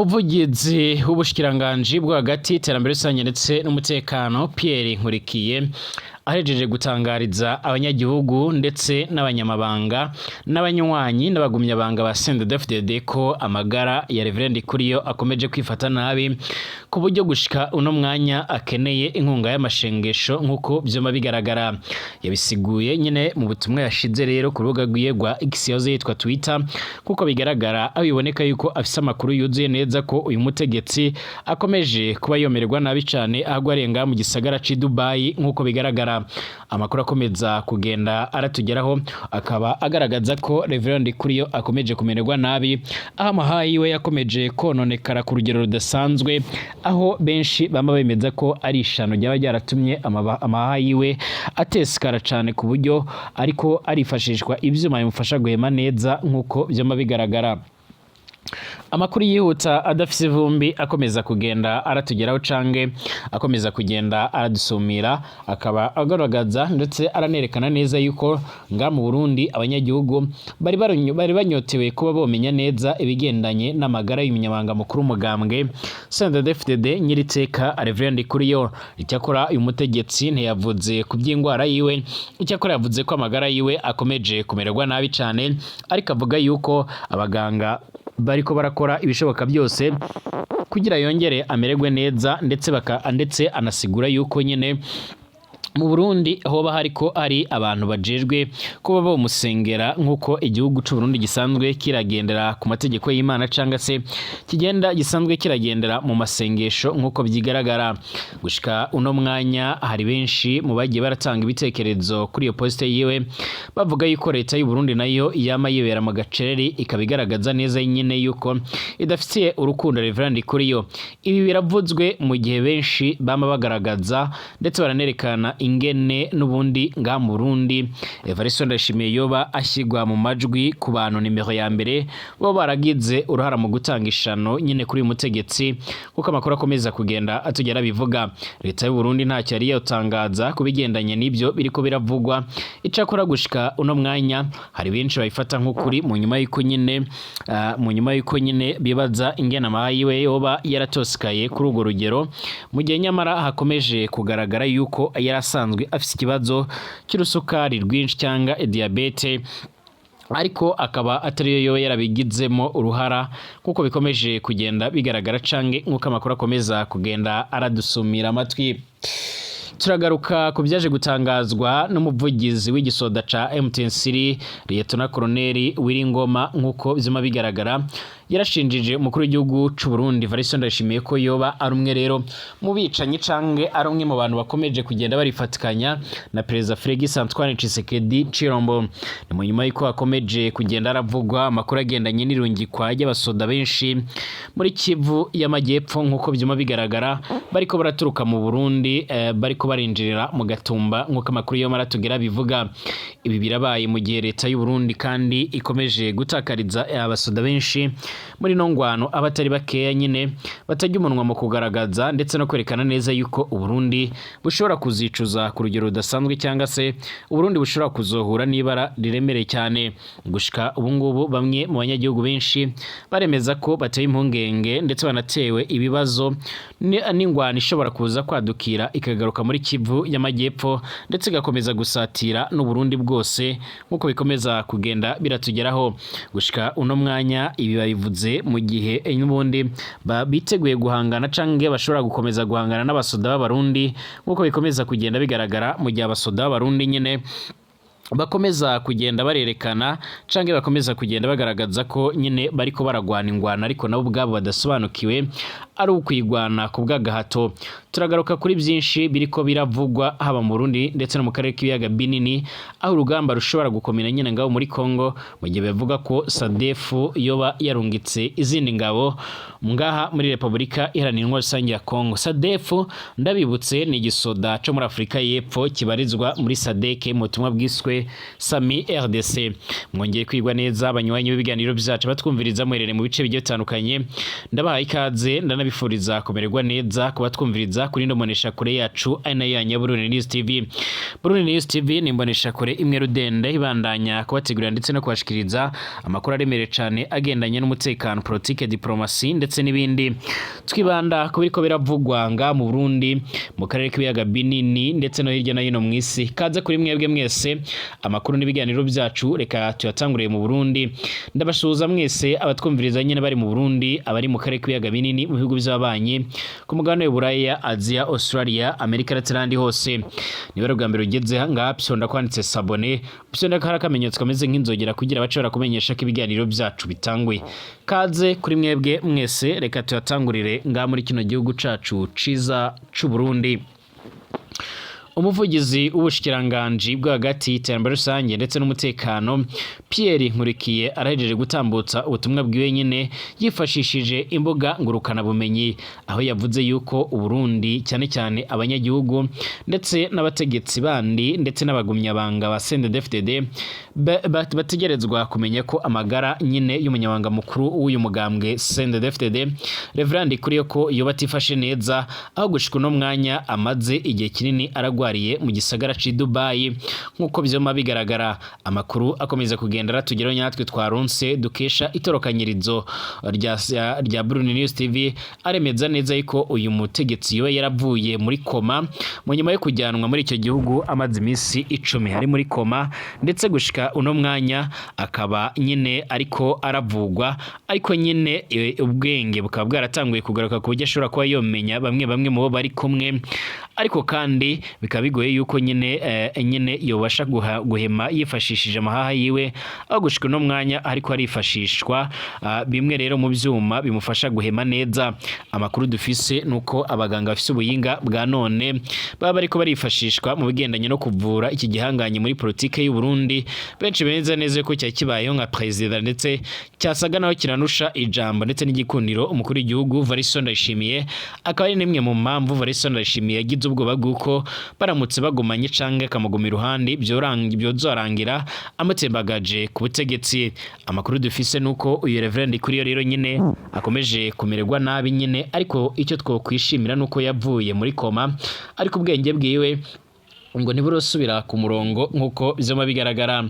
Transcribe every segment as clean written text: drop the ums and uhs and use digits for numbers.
umuvugizi w'ubushikiranganje bwo hagati iterambere rusange ndetse n'umutekano Pierre Nkurikiye ahejeje gutangariza abanyagihugu ndetse n'abanyamabanga n'abanywanyi n'abagumyabanga ba CNDD-FDD ko amagara ya Reverend Kuriyo akomeje kwifata nabi ku buryo gushika uno mwanya akeneye inkunga y'amashengesho nkuko byoma bigaragara. Yabisiguye nyine mu butumwa yashize rero ku rubuga rwiye rwa X yitwa Twitter kuko bigaragara abiboneka yuko afise amakuru yuzuye neza ko uyu mutegetsi akomeje kuba yomererwa nabi cyane ahagwa arenga mu gisagara ci Dubai nkuko bigaragara. Amakuru akomeza kugenda aratugeraho akaba agaragaza ko Reverend Kuriyo akomeje kumererwa nabi, aho amahayi we yakomeje kononekara ku rugero rudasanzwe, aho benshi bamba bemeza ko ari ishano ryaba ryaratumye amahayi we atesekara cyane ku buryo ariko arifashishwa ivyuma bimufasha guhema neza nkuko byoma bigaragara. Amakuru yihuta adafise ivumbi akomeza kugenda aratugeraho cange akomeza kugenda aradusumira, akaba agaragaza ndetse aranerekana neza yuko nga mu Burundi abanyagihugu bari banyotewe kuba bomenya neza ibigendanye n'amagara y'umunyamabanga mukuru umugambwe CNDD-FDD nyiriteka Reverend Kuriyo. Icyakora uyu mutegetsi ntiyavuze ku by'ingwara yiwe, icyakora yavuze ko amagara yiwe akomeje kumererwa nabi cyane, ariko avuga yuko abaganga bariko barakora ibishoboka byose kugira yongere amererwe neza, ndetse anasigura yuko nyine mu Burundi hoba hariko ari abantu bajejwe kuba bomusengera nkuko igihugu c'u Burundi gisanzwe kiragendera ku mategeko y'Imana canga se gisanzwe kiragendera mu masengesho nkuko byigaragara. Gushika uno mwanya hari benshi mu bagiye baratanga ibitekerezo kuri iyo poste yiwe bavuga yuko leta y'u Burundi nayo yama yibera mu gacereri, ikabigaragaza neza nyine yuko idafitiye urukundo Reverend Kuriyo. Ibi biravuzwe mu gihe benshi bama bagaragaza ndetse baranerekana ingene n'ubundi nga mu Burundi Evariste Ndayishimiye yoba ashyirwa mu majwi ku bantu nimero ya mbere bo baragize uruhara mu gutanga ishano nyine kuri uyu mutegetsi, kuko amakuru akomeza kugenda atugera bivuga. Leta y'u Burundi ntacyo yari yatangaza kubigendanye n'ibyo biriko biravugwa, icakora gushika uno mwanya hari benshi bayifata nk'ukuri mu nyuma yuko nyine bibaza ingene amahayi we yoba yaratosikaye kuri urwo rugero, mu gihe nyamara hakomeje kugaragara yuko asanzwe afite ikibazo cy'urusukari rwinshi cyangwa diabete, ariko akaba atari yo yarabigizemo uruhara kuko bikomeje kugenda bigaragara cange nkuko amakuru akomeza kugenda aradusumira amatwi. Turagaruka ku byaje gutangazwa n'umuvugizi w'igisoda ca MTN3 Lieutenant Colonel Wiringoma nkuko bizima bigaragara, yarashinjije umukuru w'igihugu c'u Burundi Evariste Ndayishimiye ko yoba ari umwe rero mu bicanyi cange ari umwe mu bantu bakomeje kugenda barifatikanya na Perezida Félix Antoine Tshisekedi Chilombo. Ni mu nyuma yuko akomeje kugenda aravugwa amakuru agendanye n'irungikwa y'abasoda benshi muri Kivu y'Amajyepfo nkuko byuma bigaragara, bariko baraturuka mu Burundi bariko barinjirira mu Gatumba nkuko amakuru yo maratugera bivuga. Ibi birabaye mu gihe leta y'u Burundi kandi ikomeje gutakariza abasoda benshi muri nongwano abatari bakeya nyine batajya umunwa mu kugaragaza ndetse no kwerekana neza yuko Uburundi bushobora kuzicuza ku rugero rudasanzwe cyangwa se Uburundi bushobora kuzohura n'ibara riremereye cyane. Gushika ubu ngubu bamwe mu banyagihugu benshi baremeza ko bateye impungenge ndetse banatewe ibibazo n'ingwano ishobora kuza kwadukira ikagaruka muri Kivu y'Amajyepfo ndetse igakomeza gusatira n'Uburundi bwose nkuko bikomeza kugenda biratugeraho. Gushika uno mwanya ibi babivuze mu gihe n'ubundi biteguye guhangana cange bashobora gukomeza guhangana n'abasoda b'Abarundi nkuko bikomeza kugenda bigaragara, mu gihe abasoda b'Abarundi nyine bakomeza kugenda barerekana cange bakomeza kugenda bagaragaza ko nyine bariko baragwana ingwana ariko nabo ubwabo badasobanukiwe ari ukwigwana ku bw'agahato. Turagaruka kuri byinshi biriko biravugwa haba mu Burundi ndetse no mu karere k'ibiyaga binini, aho urugamba rushobora gukomera nyine ngabo muri Kongo, mu gihe bavuga ko SADF yoba yarungitse izindi ngabo ngaha muri Repubulika Iharanira Intwaro Rusange ya Kongo. SADF ndabibutse ni igisoda cyo muri Afrika y'Epfo kibarizwa muri SADC mu butumwa bwiswe Sami RDC. Mwongeye kwigwa neza abanywanyi b'ibiganiro byacu batwumviriza muherere mu bice bigiye bitandukanye, ndabaha ikaze ndanabifuriza kumererwa neza kuba twumviriza kubashikiriza kuri ndomonesha kure yacu ari nayo ya Burundi News TV. Burundi News TV ni imbonesha kure imwe rudende ibandanya kubategurira ndetse no kubashikiriza amakuru aremere cyane agendanye n'umutekano, politique, diplomasi ndetse n'ibindi. Twibanda ku biriko biravugwa nga mu Burundi, mu karere k'ibiyaga binini ndetse no hirya no hino mu isi. Kaze kuri mwebwe mwese amakuru n'ibiganiro byacu, reka tuyatanguriye mu Burundi. Ndabashuza mwese abatwumviriza nyine bari mu Burundi, abari mu karere k'ibiyaga binini mu bihugu by'abanyi, ku mugabane w'Uburaya, Asia, Australia, Amerika ndetse n'andi hose. Nibero bwa mbere ugeze nga pyonda kwanditse sabone, pyonda kara kamenyetso kameze nk'inzogera kugira abacora kumenyesha ko ibiganiro byacu bitangwe. Kaze kuri mwebwe mwese, reka tuyatangurire nga muri kino gihugu cacu ciza c'u Burundi. Umuvugizi w'ubushikiranganje bw'agati iterambere rusange ndetse n'umutekano Pierre Nkurikiye arahejeje gutambutsa ubutumwa bwiwe nyene yifashishije imbuga ngurukana bumenyi, aho yavuze yuko Uburundi cyane cyane abanyagihugu ndetse n'abategetsi bandi ndetse n'abagumyabanga ba CNDD-FDD bategerezwa kumenya ko amagara nyine y'umunyabanga mukuru w'uyu mugambwe CNDD-FDD Reverend Kuriyo ko iyo batifashe neza, aho gushika no mwanya amaze igihe kinini aragwariye mu gisagara ci Dubai. Nkuko byoma bigaragara, amakuru akomeza kugenda ratugeraho nyatwe twaronse dukesha itorokanyirizo rya Burundi News TV aremeza neza yuko uyu mutegetsi yo yaravuye muri koma mu nyuma yo kujyanwa muri icyo gihugu amaze iminsi 10 hari muri koma, ndetse gushika uno mwanya akaba nyine ariko aravugwa, ariko nyine ubwenge bukaba bwaratanguye kugaruka ku buryo ashobora kuba yomenya bamwe mu bo bari kumwe, ariko kandi bikaba bigoye yuko nyine yobasha guhema yifashishije amahaha yiwe, aho gushika no mwanya ariko arifashishwa bimwe rero mu byuma bimufasha guhema neza. Amakuru dufise nuko abaganga bafise ubuyinga bwa none baba ariko barifashishwa mu bigendanye no kuvura iki gihanganye muri politike y'u Burundi. Benshi bemeza neza ko cyari kibayeho nka president ndetse cyasaga naho kiranusha ijambo ndetse n'igikundiro umukuru w'igihugu Varisson Ndayishimiye. Akaba ari nimwe mu mpamvu Varisson Ndayishimiye yagize ubwoba bw'uko baramutse bagumanye canke kamuguma iruhande byozorangira amutembagaje ku butegetsi. Amakuru dufise nuko uyu Reverend Kuriyo rero nyine akomeje kumererwa nabi nyine, ariko icyo twokwishimira nuko yavuye muri koma, ariko ubwenge bwiwe ngo ntiburosubira ku murongo nkuko bizoma bigaragara.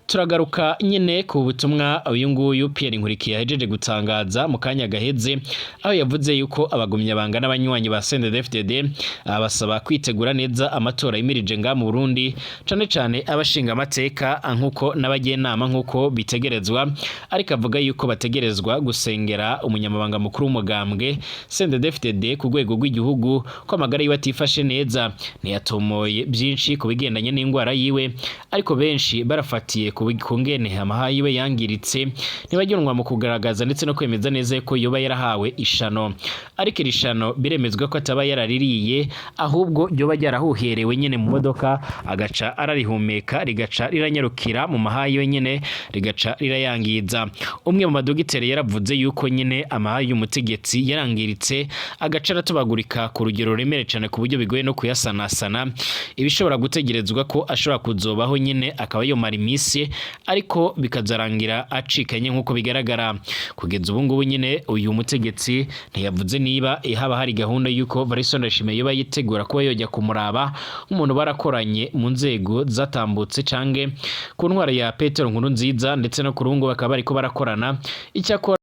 Turagaruka nyine ku butumwa uyu nguyu Pierre Nkurikiye yahejeje gutangaza mu kanya gaheze, aho yavuze yuko abagumyabanga n'abanywanyi ba CNDD-FDD basaba kwitegura neza amatora yimirije nga mu Burundi, cane cane abashinga amateka nkuko n'abagenama nkuko bitegerezwa, ariko avuga yuko bategerezwa gusengera umunyamabanga mukuru w'umugambwe CNDD-FDD ku rwego rw'igihugu ko amagara yiwe atifashe neza. Ntiyatomoye byinshi ku bigendanye n'indwara yiwe, ariko benshi barafatiye ku ngene amahaha yiwe yangiritse, ntibajyanwa mu kugaragaza ndetse no kwemeza neza ko yoba yarahawe ishano, ariko iri shano biremezwa ko ataba yaraririye, ahubwo yoba yarahuherewe nyine mu modoka agaca ararihumeka rigaca riranyarukira mu mahaha yiwe nyine rigaca rirayangiza. Umwe mu madogiteri yaravuze yuko nyine amahaha y'umutegetsi yarangiritse agaca aratubagurika ku rugero remere cyane ku buryo bigoye no kuyasanasana, ibishobora gutegerezwa ko ashobora kuzobaho nyine akaba yomara iminsi, ariko bikazarangira acikanye nkuko bigaragara. Kugeza ubu ngubu nyine uyu mutegetsi ntiyavuze niba haba hari gahunda yuko Varisson Ndayishimiye yoba yitegura kuba yojya kumuraba nk'umuntu barakoranye mu nzego zatambutse canke ku ntwara ya Petero Nkurunziza, ndetse no ku rungu bakaba bariko barakorana. Icyakora